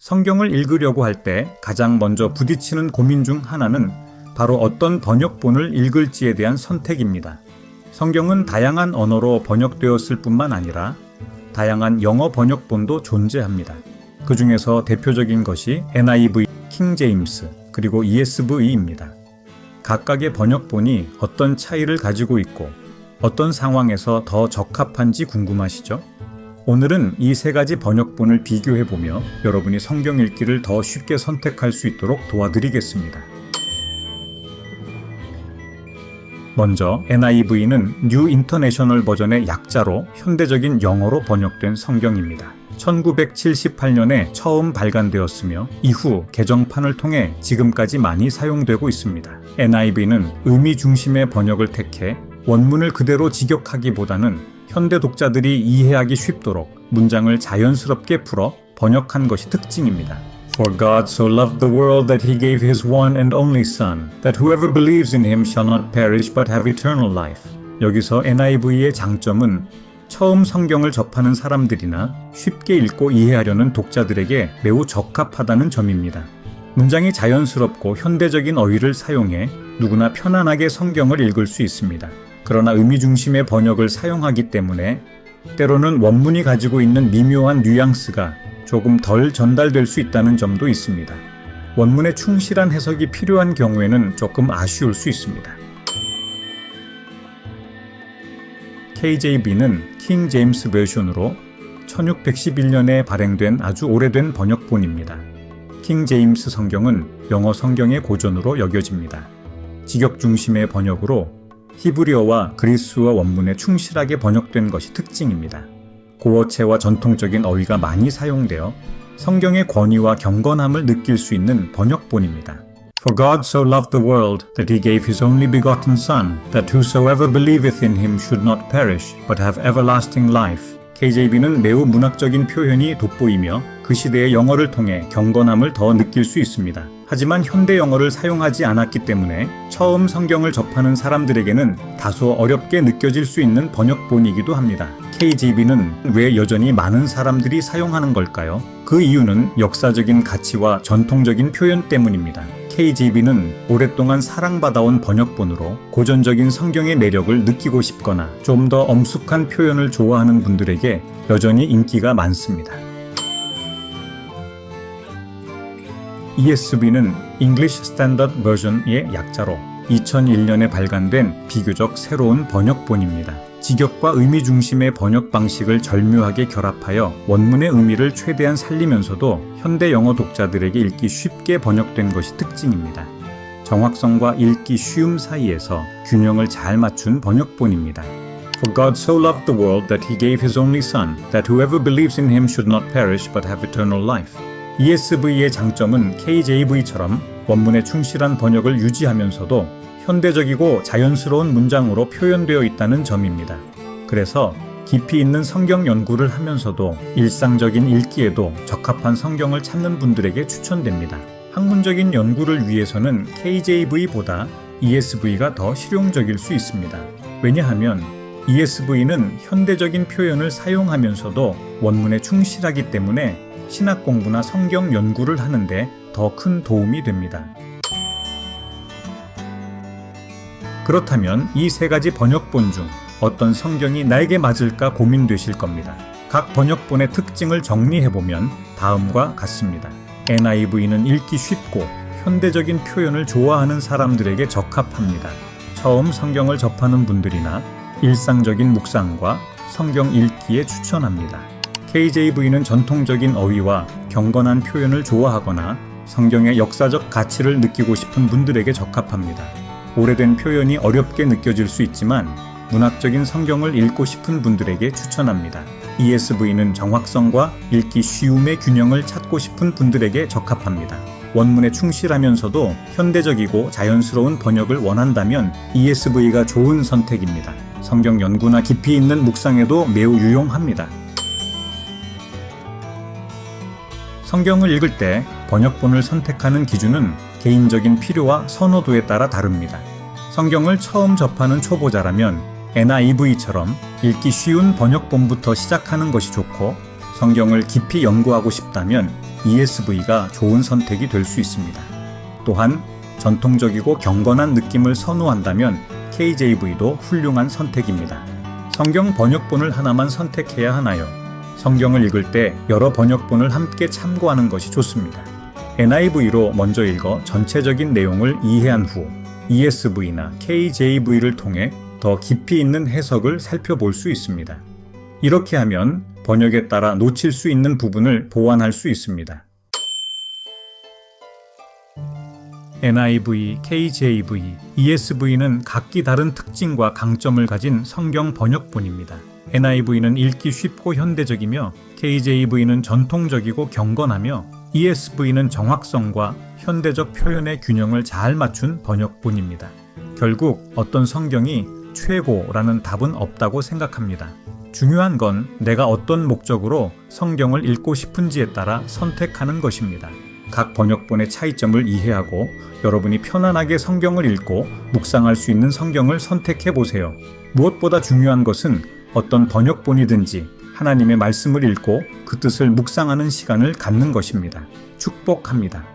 성경을 읽으려고 할 때 가장 먼저 부딪히는 고민 중 하나는 바로 어떤 번역본을 읽을지에 대한 선택입니다. 성경은 다양한 언어로 번역되었을 뿐만 아니라 다양한 영어 번역본도 존재합니다. 그 중에서 대표적인 것이 NIV, 킹 제임스, 그리고 ESV입니다. 각각의 번역본이 어떤 차이를 가지고 있고 어떤 상황에서 더 적합한지 궁금하시죠? 오늘은 이 세 가지 번역본을 비교해보며 여러분이 성경 읽기를 더 쉽게 선택할 수 있도록 도와드리겠습니다. 먼저 NIV는 뉴 인터내셔널 버전의 약자로 현대적인 영어로 번역된 성경입니다. 1978년에 처음 발간되었으며 이후 개정판을 통해 지금까지 많이 사용되고 있습니다. NIV는 의미 중심의 번역을 택해 원문을 그대로 직역하기보다는 현대 독자들이 이해하기 쉽도록 문장을 자연스럽게 풀어 번역한 것이 특징입니다. For God so loved the world that he gave his one and only Son, that whoever believes in him shall not perish but have eternal life. 여기서 NIV의 장점은 처음 성경을 접하는 사람들이나 쉽게 읽고 이해하려는 독자들에게 매우 적합하다는 점입니다. 문장이 자연스럽고 현대적인 어휘를 사용해 누구나 편안하게 성경을 읽을 수 있습니다. 그러나 의미 중심의 번역을 사용하기 때문에 때로는 원문이 가지고 있는 미묘한 뉘앙스가 조금 덜 전달될 수 있다는 점도 있습니다. 원문에 충실한 해석이 필요한 경우에는 조금 아쉬울 수 있습니다. KJV는 킹 제임스 버전으로 1611년에 발행된 아주 오래된 번역본입니다. 킹 제임스 성경은 영어 성경의 고전으로 여겨집니다. 직역 중심의 번역으로 히브리어와 그리스어 원문에 충실하게 번역된 것이 특징입니다. 고어체와 전통적인 어휘가 많이 사용되어 성경의 권위와 경건함을 느낄 수 있는 번역본입니다. For God so loved the world that he gave his only begotten Son, that whosoever believeth in him should not perish, but have everlasting life. KJV는 매우 문학적인 표현이 돋보이며 그 시대의 영어를 통해 경건함을 더 느낄 수 있습니다. 하지만 현대 영어를 사용하지 않았기 때문에 처음 성경을 접하는 사람들에게는 다소 어렵게 느껴질 수 있는 번역본이기도 합니다. KJV는 왜 여전히 많은 사람들이 사용하는 걸까요? 그 이유는 역사적인 가치와 전통적인 표현 때문입니다. KJV는 오랫동안 사랑받아온 번역본으로 고전적인 성경의 매력을 느끼고 싶거나 좀 더 엄숙한 표현을 좋아하는 분들에게 여전히 인기가 많습니다. ESV는 English Standard Version의 약자로 2001년에 발간된 비교적 새로운 번역본입니다. 직역과 의미 중심의 번역 방식을 절묘하게 결합하여 원문의 의미를 최대한 살리면서도 현대 영어 독자들에게 읽기 쉽게 번역된 것이 특징입니다. 정확성과 읽기 쉬움 사이에서 균형을 잘 맞춘 번역본입니다. For God so loved the world that he gave his only Son, that whoever believes in him should not perish but have eternal life. ESV의 장점은 KJV처럼 원문에 충실한 번역을 유지하면서도 현대적이고 자연스러운 문장으로 표현되어 있다는 점입니다. 그래서 깊이 있는 성경 연구를 하면서도 일상적인 읽기에도 적합한 성경을 찾는 분들에게 추천됩니다. 학문적인 연구를 위해서는 KJV보다 ESV가 더 실용적일 수 있습니다. 왜냐하면 ESV는 현대적인 표현을 사용하면서도 원문에 충실하기 때문에 신학 공부나 성경 연구를 하는데 더 큰 도움이 됩니다. 그렇다면 이 세 가지 번역본 중 어떤 성경이 나에게 맞을까 고민되실 겁니다. 각 번역본의 특징을 정리해보면 다음과 같습니다. NIV는 읽기 쉽고 현대적인 표현을 좋아하는 사람들에게 적합합니다. 처음 성경을 접하는 분들이나 일상적인 묵상과 성경 읽기에 추천합니다. KJV는 전통적인 어휘와 경건한 표현을 좋아하거나 성경의 역사적 가치를 느끼고 싶은 분들에게 적합합니다. 오래된 표현이 어렵게 느껴질 수 있지만 문학적인 성경을 읽고 싶은 분들에게 추천합니다. ESV는 정확성과 읽기 쉬움의 균형을 찾고 싶은 분들에게 적합합니다. 원문에 충실하면서도 현대적이고 자연스러운 번역을 원한다면 ESV가 좋은 선택입니다. 성경 연구나 깊이 있는 묵상에도 매우 유용합니다. 성경을 읽을 때 번역본을 선택하는 기준은 개인적인 필요와 선호도에 따라 다릅니다. 성경을 처음 접하는 초보자라면 NIV처럼 읽기 쉬운 번역본부터 시작하는 것이 좋고 성경을 깊이 연구하고 싶다면 ESV가 좋은 선택이 될 수 있습니다. 또한 전통적이고 경건한 느낌을 선호한다면 KJV도 훌륭한 선택입니다. 성경 번역본을 하나만 선택해야 하나요? 성경을 읽을 때 여러 번역본을 함께 참고하는 것이 좋습니다. NIV로 먼저 읽어 전체적인 내용을 이해한 후 ESV나 KJV를 통해 더 깊이 있는 해석을 살펴볼 수 있습니다. 이렇게 하면 번역에 따라 놓칠 수 있는 부분을 보완할 수 있습니다. NIV, KJV, ESV는 각기 다른 특징과 강점을 가진 성경 번역본입니다. NIV는 읽기 쉽고 현대적이며 KJV는 전통적이고 경건하며 ESV는 정확성과 현대적 표현의 균형을 잘 맞춘 번역본입니다. 결국 어떤 성경이 최고라는 답은 없다고 생각합니다. 중요한 건 내가 어떤 목적으로 성경을 읽고 싶은지에 따라 선택하는 것입니다. 각 번역본의 차이점을 이해하고 여러분이 편안하게 성경을 읽고 묵상할 수 있는 성경을 선택해 보세요. 무엇보다 중요한 것은 어떤 번역본이든지 하나님의 말씀을 읽고 그 뜻을 묵상하는 시간을 갖는 것입니다. 축복합니다.